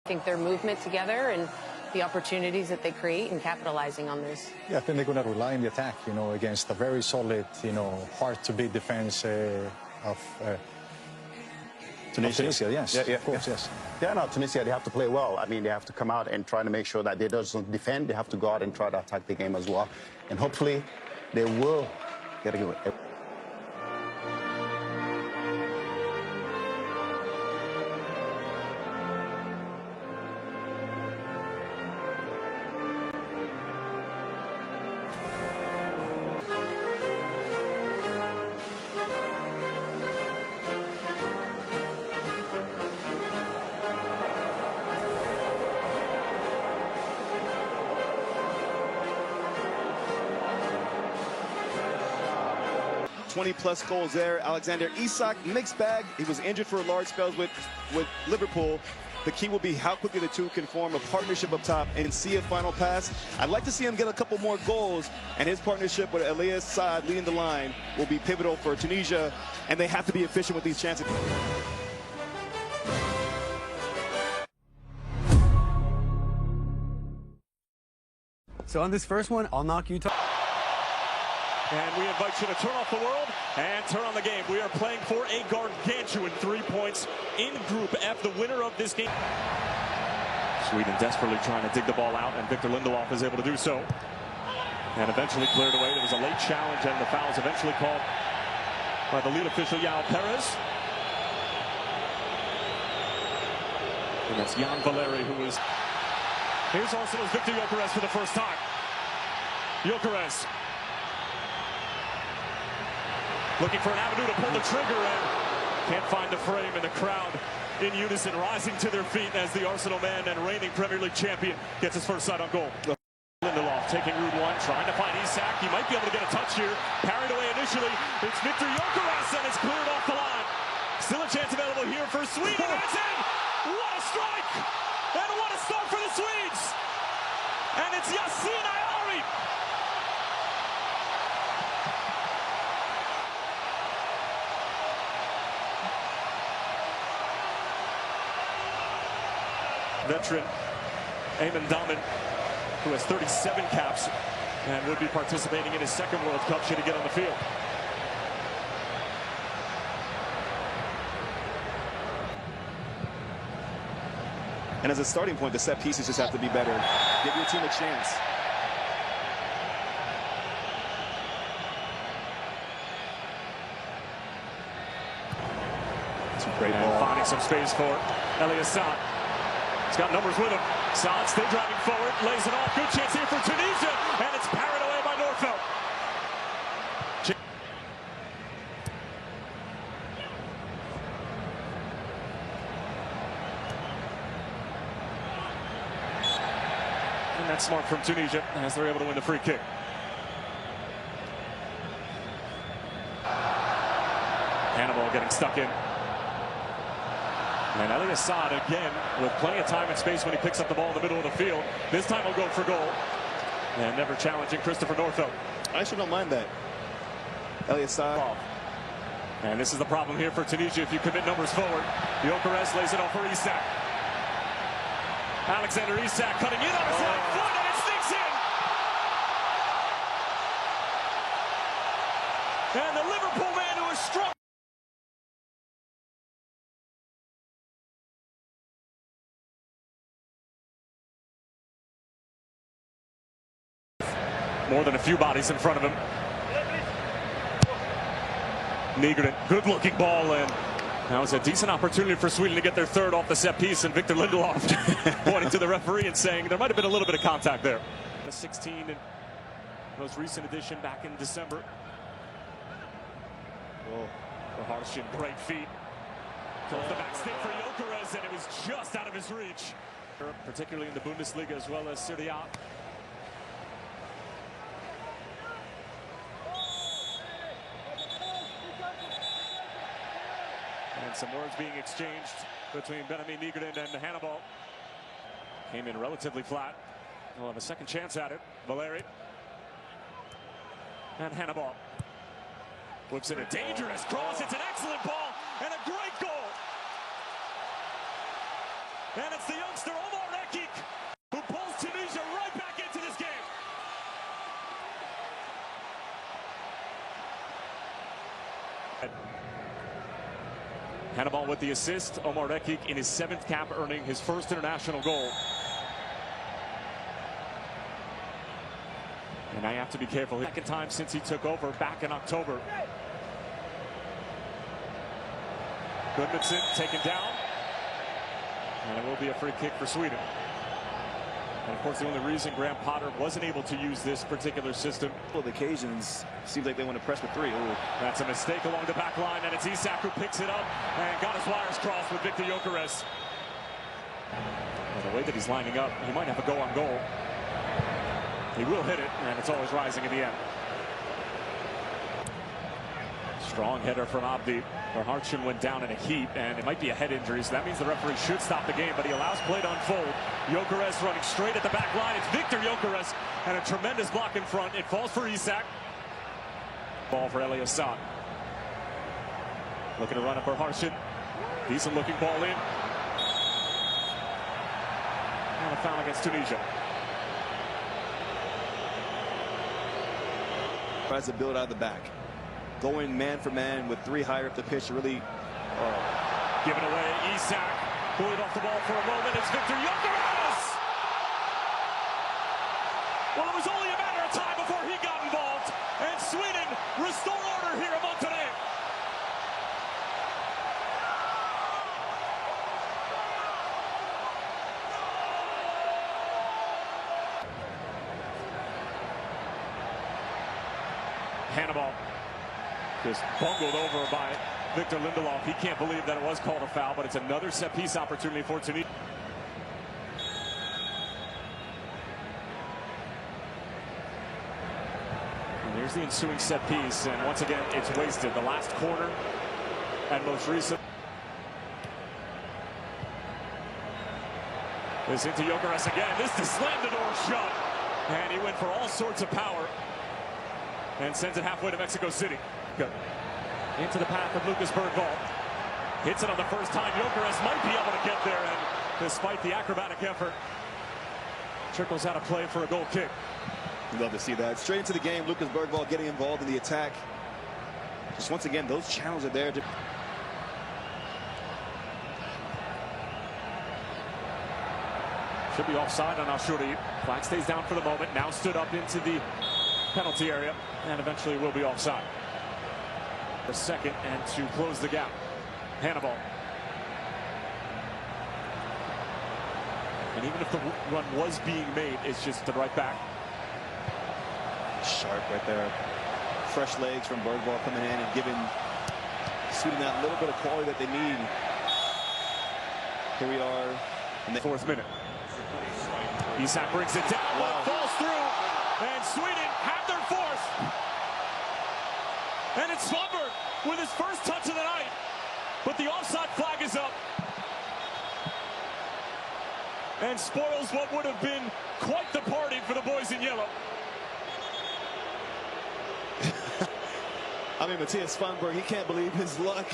I think their movement together and the opportunities that they create and capitalizing on this. Yeah, I think they're going to rely on the attack, against a very solid, hard-to-beat defense of Tunisia. Yes, yeah, of course, yes. Yeah, no, Tunisia, they have to play well. I mean, they have to come out and try to make sure that they don't defend. They have to go out and try to attack the game as well. And hopefully, they will get it. 20-plus goals there. Alexander Isak, mixed bag. He was injured for large spells with Liverpool. The key will be how quickly the two can form a partnership up top and see a final pass. I'd like to see him get a couple more goals, and his partnership with Elias Saad leading the line will be pivotal for Tunisia, and they have to be efficient with these chances. So on this first one, I'll knock you. And we invite you to turn off the world and turn on the game. We are playing for a gargantuan 3 points in Group F, the winner of this game. Sweden desperately trying to dig the ball out, and Victor Lindelof is able to do so. And eventually cleared away. There was a late challenge, and the foul is eventually called by the lead official, Yao Perez. And that's Jan Valeri, who is... Here's Arsenal's Victor Gyökeres for the first time. Gyökeres looking for an avenue to pull the trigger, and can't find the frame, and the crowd in unison rising to their feet as the Arsenal man and reigning Premier League champion gets his first sight on goal. Lindelof taking route one, trying to find Isak. He might be able to get a touch here. Parried away initially. It's Victor Gyökeres, and it's cleared off the line. Still a chance available here for Sweden. It's in! What a strike! And what a start for the Swedes! And it's Yassine Ayari. Veteran Eamon Daman, who has 37 caps and would be participating in his second World Cup should he get on the field. And as a starting point, the set pieces just have to be better. Give your team a chance. It's a great ball. Finding some space for Elias Saad. He's got numbers with him. Saad still driving forward, lays it off. Good chance here for Tunisia, and it's parried away by Norfeldt. And that's smart from Tunisia as they're able to win the free kick. Hannibal getting stuck in. And Elias Saad again with plenty of time and space when he picks up the ball in the middle of the field. This time he'll go for goal. And never challenging Christopher Norfeldt. I actually don't mind that. Elias Saad. And this is the problem here for Tunisia if you commit numbers forward. Gyökeres lays it off for Isak. Alexander Isak cutting in on his right foot, and it sneaks in. And the Liverpool man who is strong. More than a few bodies in front of him. Nygren, good-looking ball, and that was a decent opportunity for Sweden to get their third off the set piece, and Victor Lindelof pointing to the referee and saying there might have been a little bit of contact there. The 16 and most recent edition back in December. Oh, the Harshin, great feet. Goes the back stick for Gyökeres, and it was just out of his reach. Particularly in the Bundesliga as well as Serie A. And some words being exchanged between Benjamin Nygren and Hannibal. Came in relatively flat. We'll have a second chance at it. Valeri. And Hannibal. Whips in a dangerous cross. It's an excellent ball and a great goal. And it's the youngster Omar Rekik who pulls Tunisia right back into this game. Hannibal with the assist. Omar Rekik in his 7th cap, earning his first international goal. And now you have to be careful. Second time since he took over back in October. Gudmundsson taken down. And it will be a free kick for Sweden. And of course, the only reason Graham Potter wasn't able to use this particular system. Well, the occasions seems like they want to press with 3. Ooh. That's a mistake along the back line, and it's Isak who picks it up and got his wires crossed with Victor Gyökeres. Well, the way that he's lining up, he might have a go on goal. He will hit it, and it's always rising in the end. Strong header from Abdi. Harshin went down in a heap, and it might be a head injury, so that means the referee should stop the game, but he allows play to unfold. Gyökeres running straight at the back line. It's Victor Gyökeres, and a tremendous block in front. It falls for Isak. Ball for Eli Assad. Looking to run up Harshin. Decent looking ball in. And a foul against Tunisia. Tries to build out of the back. Going man for man with 3 higher up the pitch to really Given away, Isak pulling off the ball for a moment. It's Victor Gyökeres! Well, it was only a matter of time before he got involved, and Sweden restore order here among today. Hannibal just bungled over by Victor Lindelof. He can't believe that it was called a foul, but it's another set-piece opportunity for Tunisia. And here's the ensuing set-piece, and once again, it's wasted. The last corner and most recent. This into Gyökeres again. This to slam the door shut. And he went for all sorts of power and sends it halfway to Mexico City. Good. Into the path of Lucas Bergvall. Hits it on the first time. Gyökeres might be able to get there, and despite the acrobatic effort, trickles out of play for a goal kick. We'd love to see that. Straight into the game, Lucas Bergvall getting involved in the attack. Just once again, those channels are there. Should be offside on Al-Shuri. Flag stays down for the moment. Now stood up into the penalty area, and eventually will be offside. For a second, and to close the gap. Hannibal. And even if the run was being made, it's just the right back. Sharp right there. Fresh legs from Bergvall coming in and giving Sweden that little bit of quality that they need. Here we are in the 4th minute. Isak brings it down, but it falls through, and Sweden have their 4th. And it's Svanberg with his first touch of the night, but the offside flag is up and spoils what would have been quite the party for the boys in yellow. I mean, Matthias Svanberg, he can't believe his luck.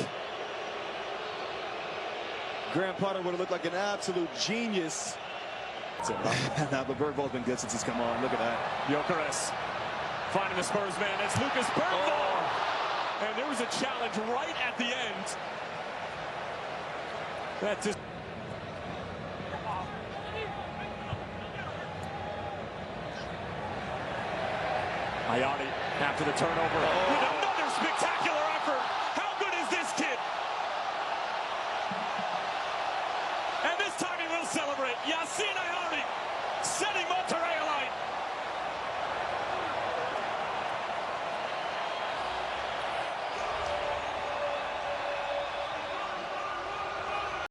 Graham Potter would have looked like an absolute genius. Nah, but Bergvall's been good since he's come on. Look at that. Gyökeres finding the Spurs man. It's Lucas Bergvall. And there was a challenge right at the end. That just... Ayani after the turnover with another spectacular effort. How good is this kid? And this time he will celebrate. Yassine Ayani setting Monterrey alight.